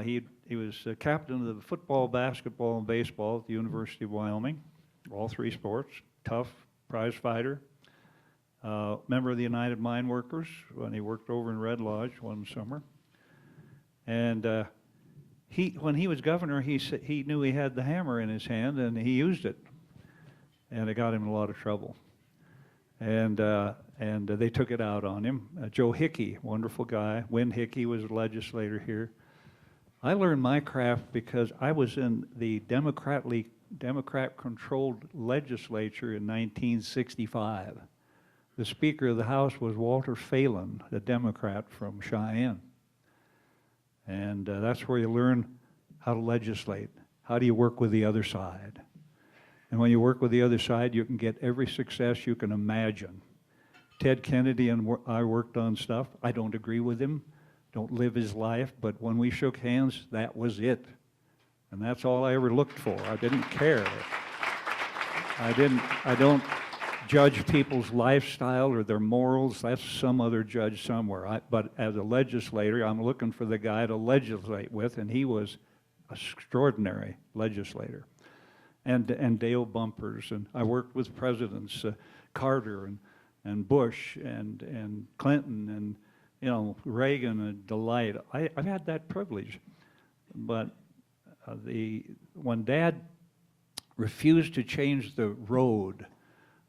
He was captain of the football, basketball, and baseball at the University of Wyoming, all three sports. Tough, prize fighter. Member of the United Mine Workers when he worked over in Red Lodge one summer. And when he was governor, he knew he had the hammer in his hand, and he used it. And it got him in a lot of trouble. And they took it out on him. Joe Hickey, wonderful guy. Win Hickey was a legislator here. I learned my craft because I was in the Democrat-controlled legislature in 1965. The Speaker of the House was Walter Phelan, a Democrat from Cheyenne. And that's where you learn how to legislate. How do you work with the other side? And when you work with the other side, you can get every success you can imagine. Ted Kennedy and I worked on stuff. I don't agree with him, don't live his life, but when we shook hands, that was it. And that's all I ever looked for. I didn't care. I don't judge people's lifestyle or their morals. That's some other judge somewhere. But as a legislator, I'm looking for the guy to legislate with, and he was an extraordinary legislator. And Dale Bumpers, and I worked with presidents, Carter and Bush and Clinton and Reagan, a delight. I've had that privilege. But when Dad refused to change the road,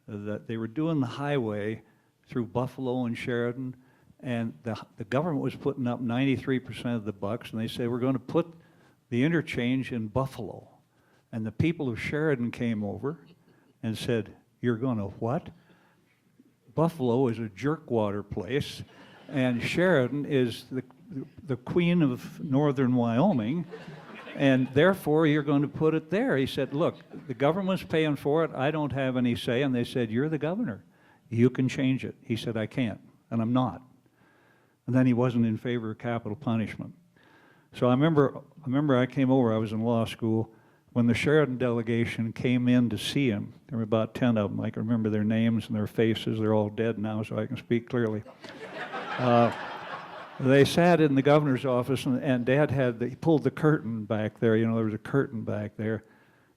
that they were doing the highway through Buffalo and Sheridan, and the government was putting up 93% of the bucks, and they said, we're going to put the interchange in Buffalo. And the people of Sheridan came over and said, you're going to what? Buffalo is a jerkwater place, and Sheridan is the queen of northern Wyoming, and therefore you're going to put it there. He said, look, the government's paying for it. I don't have any say. And they said, you're the governor. You can change it. He said, I can't, and I'm not. And then he wasn't in favor of capital punishment. So I remember I came over, I was in law school, when the Sheridan delegation came in to see him. There were about 10 of them. I can remember their names and their faces. They're all dead now, so I can speak clearly. They sat in the governor's office, and Dad he pulled the curtain back there. There was a curtain back there.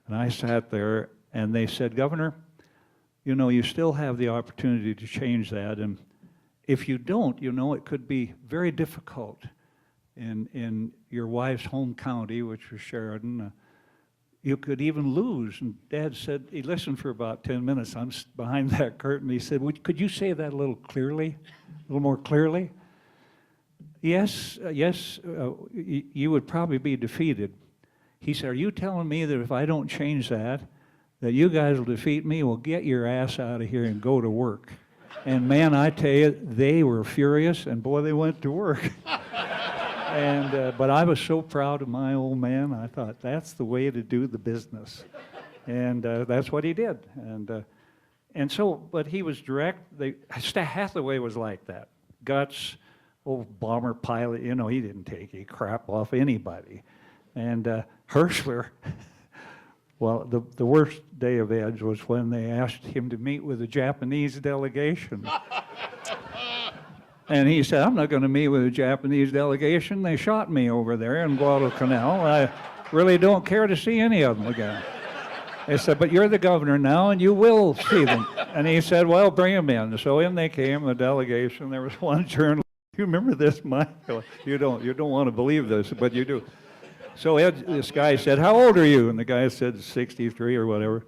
And I sat there, and they said, Governor, you still have the opportunity to change that. And if you don't, it could be very difficult in your wife's home county, which was Sheridan. You could even lose. And Dad said, he listened for about 10 minutes. I'm behind that curtain. He said, could you say that a little more clearly? Yes, you would probably be defeated. He said, are you telling me that if I don't change that you guys will defeat me? Well, get your ass out of here and go to work. And man, I tell you, they were furious, and boy, they went to work. But I was so proud of my old man. I thought, that's the way to do the business. And that's what he did. But he was direct. Hathaway was like that. Guts, old bomber pilot, he didn't take a crap off anybody. And Herschler, well, the worst day of Ed's was when they asked him to meet with a Japanese delegation. And he said, I'm not going to meet with a Japanese delegation. They shot me over there in Guadalcanal. I really don't care to see any of them again. They said, but you're the governor now, and you will see them. And he said, well, bring them in. So in they came, the delegation. There was one journalist. You remember this, Mike? You don't want to believe this, but you do. So this guy said, how old are you? And the guy said 63 or whatever.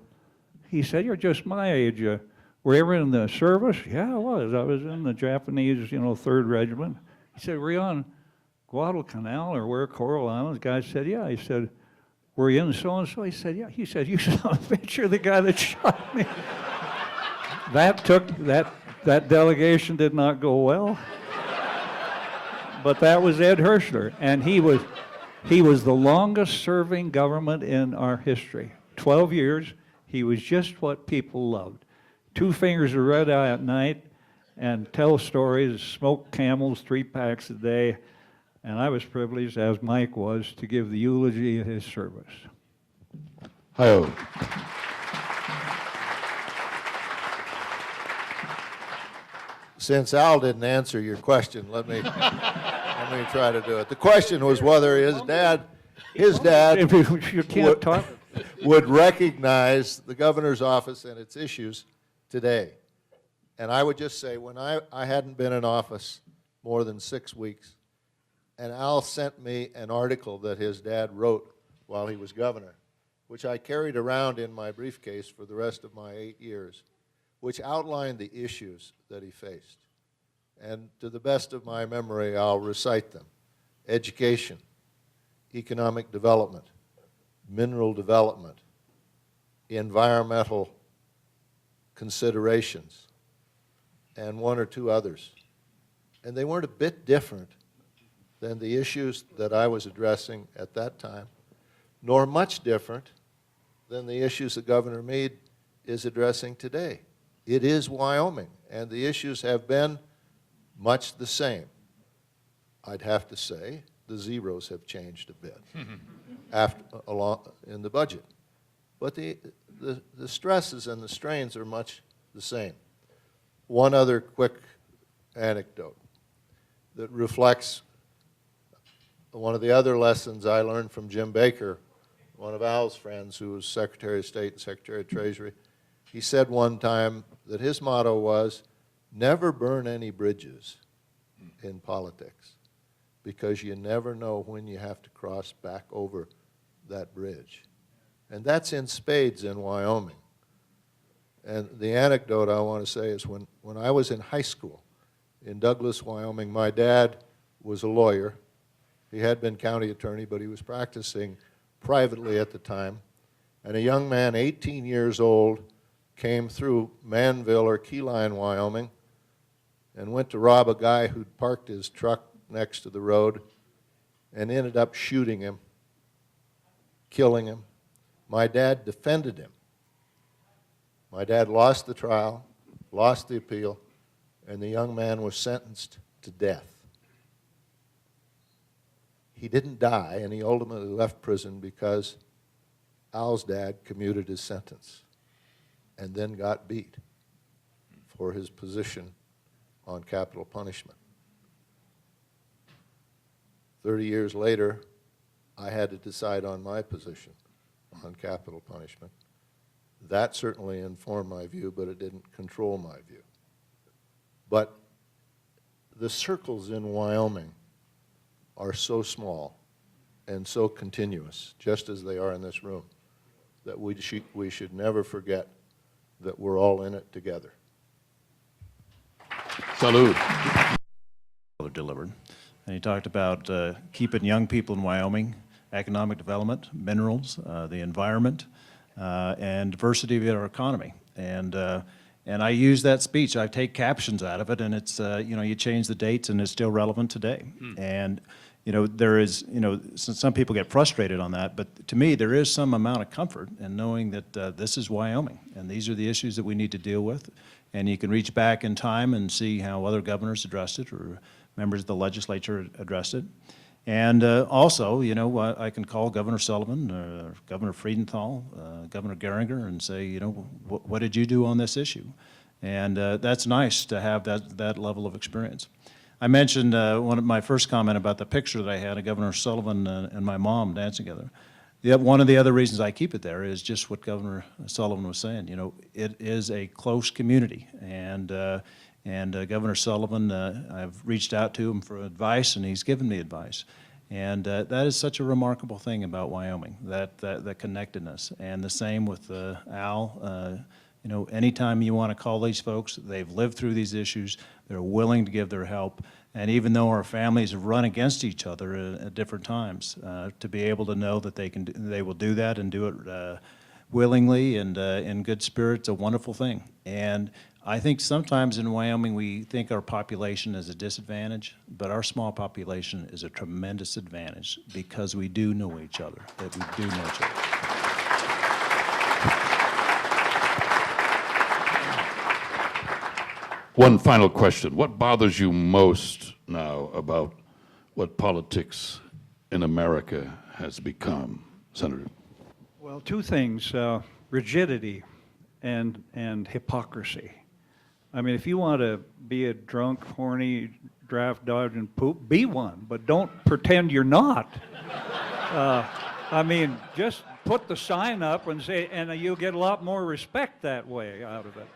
He said, "You're just my age. Were you ever in the service?" "Yeah, I was. I was in the Japanese, 3rd Regiment." He said, "Were you on Guadalcanal or where, Coral Islands?" The guy said, "Yeah." He said, "Were you in so-and-so?" He said, "Yeah." He said, "You saw a picture of the guy that shot me." That delegation did not go well. But that was Ed Herschler, and he was the longest serving government in our history. 12 years. He was just what people loved. 2 fingers of red eye at night, and tell stories, smoke Camels 3 packs a day. And I was privileged, as Mike was, to give the eulogy of his service. Hi-yo. Since Al didn't answer your question, let me try to do it. The question was whether his dad You can't talk. would recognize the governor's office and its issues today. And I would just say, when I hadn't been in office more than 6 weeks, and Al sent me an article that his dad wrote while he was governor, which I carried around in my briefcase for the rest of my 8 years, which outlined the issues that he faced. And to the best of my memory, I'll recite them: education, economic development, mineral development, environmental considerations, and 1 or 2 others. And they weren't a bit different than the issues that I was addressing at that time, nor much different than the issues that Governor Mead is addressing today. It is Wyoming, and the issues have been much the same. I'd have to say the zeros have changed a bit in the budget. But the stresses and the strains are much the same. One other quick anecdote that reflects one of the other lessons I learned from Jim Baker, one of Al's friends who was Secretary of State and Secretary of Treasury. He said one time that his motto was, never burn any bridges in politics, because you never know when you have to cross back over that bridge. And that's in spades in Wyoming. And the anecdote I want to say is when I was in high school in Douglas, Wyoming, my dad was a lawyer. He had been county attorney, but he was practicing privately at the time. And a young man, 18 years old, came through Manville or Keyline, Wyoming, and went to rob a guy who'd parked his truck next to the road and ended up shooting him, killing him. My dad defended him. My dad lost the trial, lost the appeal, and the young man was sentenced to death. He didn't die, and he ultimately left prison because Al's dad commuted his sentence and then got beat for his position on capital punishment. 30 years later, I had to decide on my position on capital punishment. That certainly informed my view, but it didn't control my view. But the circles in Wyoming are so small and so continuous, just as they are in this room, that we should never forget that we're all in it together. Salud. Delivered. And he talked about keeping young people in Wyoming, economic development, minerals, the environment, and diversity of our economy. And I use that speech. I take captions out of it, and it's you change the dates, and it's still relevant today. And there is some people get frustrated on that, but to me there is some amount of comfort in knowing that this is Wyoming, and these are the issues that we need to deal with. And you can reach back in time and see how other governors addressed it, or members of the legislature addressed it. And also, I can call Governor Sullivan, Governor Friedenthal, Governor Geringer, and say, what did you do on this issue? And that's nice to have that level of experience. I mentioned my first comment about the picture that I had of Governor Sullivan and my mom dancing together. One of the other reasons I keep it there is just what Governor Sullivan was saying. It is a close community, and Governor Sullivan, I've reached out to him for advice, and he's given me advice. And that is such a remarkable thing about Wyoming, that connectedness. And the same with Al. You know, anytime you want to call these folks, they've lived through these issues, they're willing to give their help. And even though our families run against each other at different times, to be able to know that they will do that and do it willingly and in good spirit, a wonderful thing. And I think sometimes in Wyoming we think our population is a disadvantage, but our small population is a tremendous advantage because we do know each other, that we do know each other. One final question. What bothers you most now about what politics in America has become, Senator? Well, two things, rigidity and hypocrisy. I mean, if you want to be a drunk, horny, draft dodging poop, be one, but don't pretend you're not. I mean, just put the sign up and say, and you'll get a lot more respect that way out of it.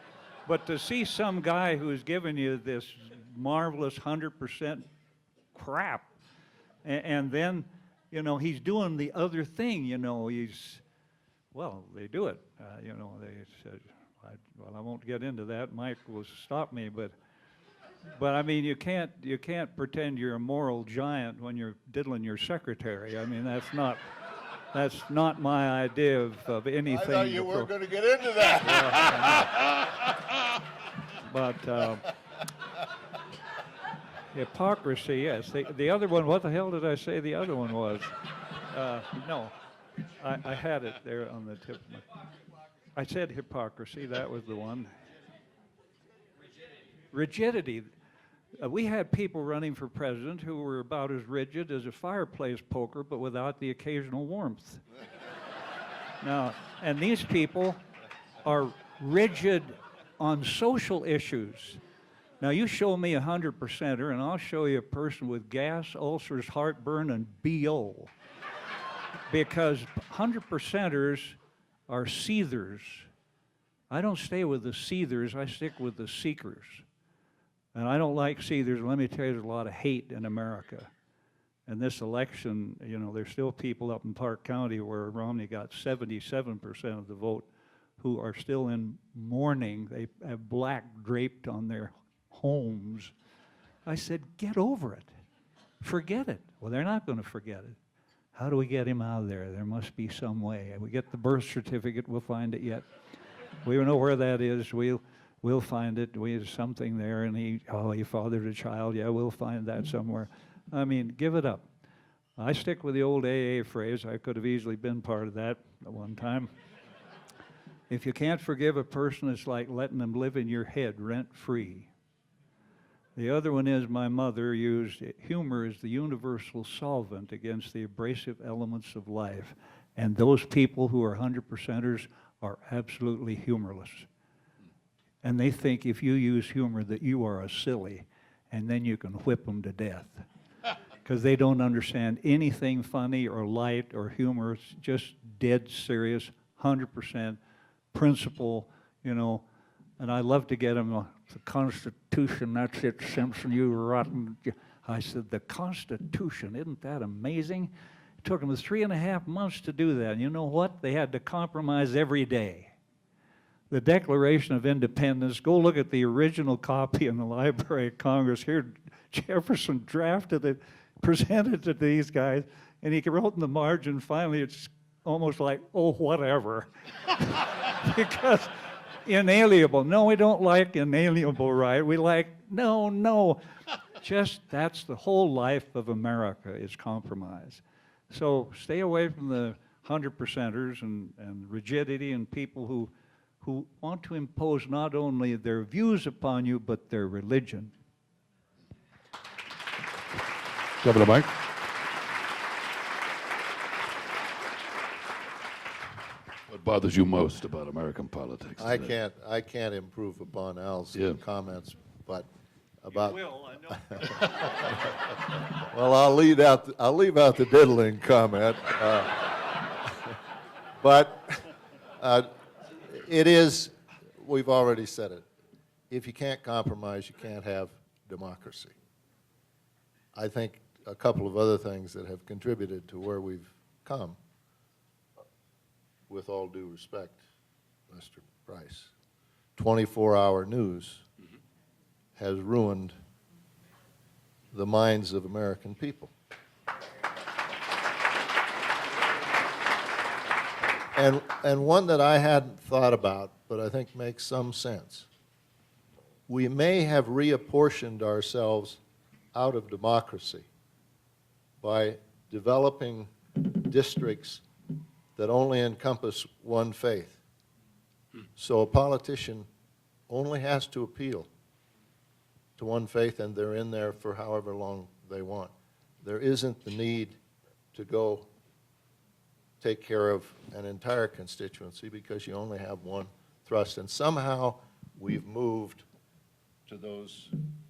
But to see some guy who's giving you this marvelous 100% crap, and then, you know, he's doing the other thing, you know, well, they do it. You know, they said, well, I won't get into that. Mike will stop me, but I mean, you can't pretend you're a moral giant when you're diddling your secretary. I mean, that's not my idea of anything. I thought you weren't going to get into that. But hypocrisy, yes. The other one, what the hell did I say the other one was? No, I had it there on the tip of my... I said hypocrisy, that was the one. Rigidity. We had people running for president who were about as rigid as a fireplace poker, but without the occasional warmth. Now, and these people are rigid on social issues. Now, you show me 100%er, and I'll show you a person with gas, ulcers, heartburn, and BO. Because 100%ers are seethers. I don't stay with the seethers, I stick with the seekers. And I don't like seethers. Let me tell you, there's a lot of hate in America. And this election, you know, there's still people up in Park County where Romney got 77% of the vote who are still in mourning. They have black draped on their homes. I said, get over it. Forget it. Well, they're not going to forget it. How do we get him out of there? There must be some way. We get the birth certificate, we'll find it yet. We don't know where that is. We'll find it. We have something there, and he fathered a child. Yeah, we'll find that somewhere. I mean, give it up. I stick with the old AA phrase. I could have easily been part of that at one time. If you can't forgive a person, it's like letting them live in your head rent-free. The other one is my mother used humor as the universal solvent against the abrasive elements of life. And those people who are 100%ers are absolutely humorless. And they think if you use humor that you are a silly, and then you can whip them to death. Because they don't understand anything funny or light or humorous, just dead serious, 100% principle, you know. And I love to get them, the Constitution, that's it, Simpson, you rotten. I said, the Constitution, isn't that amazing? It took them 3.5 months to do that. And you know what? They had to compromise every day. The Declaration of Independence, go look at the original copy in the Library of Congress. Here, Jefferson drafted it, presented it to these guys, and he wrote in the margin, finally, it's almost like, oh, whatever. Because inalienable. No, we don't like inalienable right. We like, no. Just that's the whole life of America is compromise. So stay away from the 100%ers and rigidity and people who want to impose not only their views upon you, but their religion. Governor Mike. What bothers you most about American politics today? I can't improve upon Al's comments, but about. You will, I know. Well, I'll leave out the diddling comment, but it is. We've already said it. If you can't compromise, you can't have democracy. I think a couple of other things that have contributed to where we've come. With all due respect, Mr. Price, 24-hour news has ruined the minds of American people. And one that I hadn't thought about, but I think makes some sense. We may have reapportioned ourselves out of democracy by developing districts that only encompass one faith. So a politician only has to appeal to one faith, and they're in there for however long they want. There isn't the need to go take care of an entire constituency because you only have one thrust. And somehow we've moved to those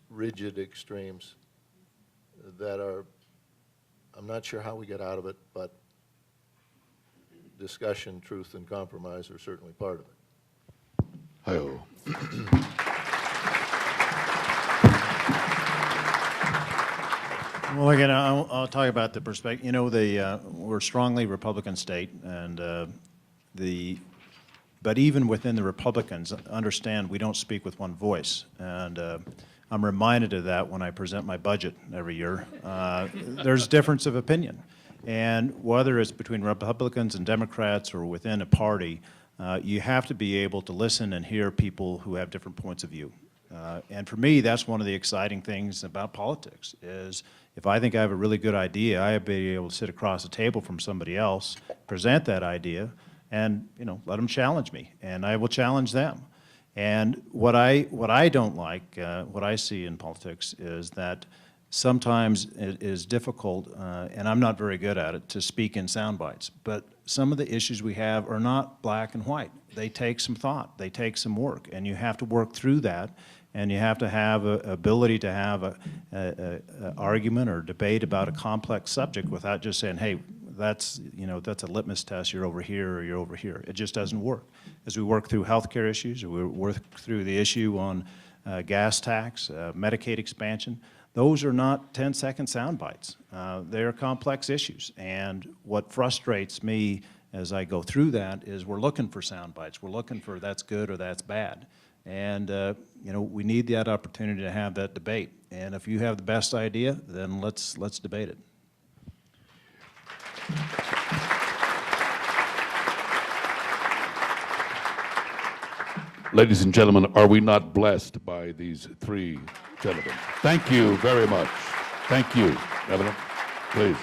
rigid extremes that are, I'm not sure how we get out of it, but discussion, truth, and compromise are certainly part of it. Hi-oh. Well, again, I'll talk about the perspective. You know, we're a strongly Republican state, and but even within the Republicans, understand we don't speak with one voice. And I'm reminded of that when I present my budget every year. There's difference of opinion. And whether it's between Republicans and Democrats or within a party, you have to be able to listen and hear people who have different points of view. And for me, that's one of the exciting things about politics is if I think I have a really good idea, I be able to sit across the table from somebody else, present that idea, and let them challenge me, and I will challenge them. And what I don't like, what I see in politics is that sometimes it is difficult, and I'm not very good at it, to speak in sound bites. But some of the issues we have are not black and white. They take some thought, they take some work, and you have to work through that, and you have to have an ability to have an argument or debate about a complex subject without just saying, hey, that's a litmus test, you're over here or you're over here. It just doesn't work. As we work through healthcare issues, or we work through the issue on gas tax, Medicaid expansion, those are not 10-second sound bites. They're complex issues. And what frustrates me as I go through that is we're looking for sound bites. We're looking for that's good or that's bad. And we need that opportunity to have that debate. And if you have the best idea, then let's debate it. Ladies and gentlemen, are we not blessed by these three gentlemen? Thank you very much. Thank you. Governor, please.